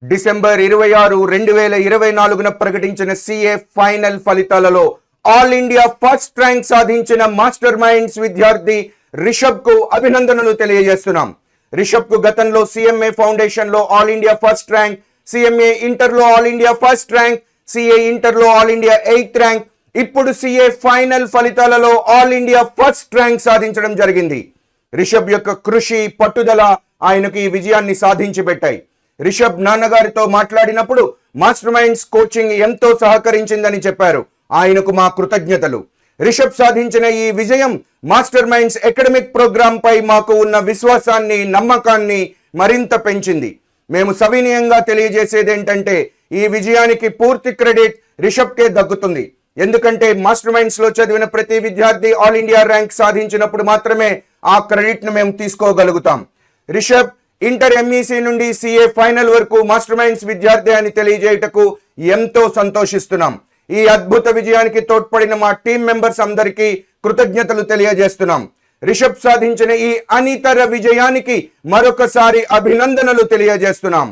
December 26, 2024 ప్రకటించిన CA final ఫలితాలలో all India first rank సాధించిన మాస్టర్ మైండ్స్ విద్యార్థి రిషబ్ కు అభినందనలు తెలియజేస్తున్నాం. రిషబ్ కు గతంలో సిఎంఏ ఫౌండేషన్ లో all India first rank, CMA inter లో all India first rank, CA inter లో ఆల్ ఇండియా 8th ర్యాంక్, ఇప్పుడు సిఏ ఫైనల్ ఫలితాలలో ఆల్ ఇండియా ఫస్ట్ ర్యాంక్ సాధించడం జరిగింది. రిషబ్ యొక్క కృషి, పట్టుదల ఆయనకు ఈ విజయాన్ని సాధించి పెట్టాయి. రిషబ్ నాన్నగారితో మాట్లాడినప్పుడు మాస్టర్ మైండ్స్ కోచింగ్ ఎంతో సహకరించిందని చెప్పారు. ఆయనకు మా కృతజ్ఞతలు. రిషబ్ సాధించిన ఈ విజయం మాస్టర్ మైండ్స్ అకాడమిక్ ప్రోగ్రామ్ పై మాకు ఉన్న విశ్వాసాన్ని, నమ్మకాన్ని మరింత పెంచింది. మేము సవినయంగా తెలియజేసేది ఏంటంటే ఈ విజయానికి పూర్తి క్రెడిట్ రిషబ్కే దక్కుతుంది. ఎందుకంటే మాస్టర్ మైండ్స్ లో చదివిన ప్రతి విద్యార్థి ఆల్ ఇండియా ర్యాంక్ సాధించినప్పుడు మాత్రమే ఆ క్రెడిట్ ను మేము తీసుకోగలుగుతాం. రిషబ్ ఇంటర్ ఎంఈసి నుండి సిఏ ఫైనల్ వరకు మాస్టర్ మైండ్స్ విద్యార్థి అని తెలియజేయటకు ఎంతో సంతోషిస్తున్నాం. ఈ అద్భుత విజయానికి తోడ్పడిన మా టీం మెంబర్స్ అందరికీ కృతజ్ఞతలు తెలియజేస్తున్నాం. రిషబ్ సాధించిన ఈ అనితర విజయానికి మరొకసారి అభినందనలు తెలియజేస్తున్నాం.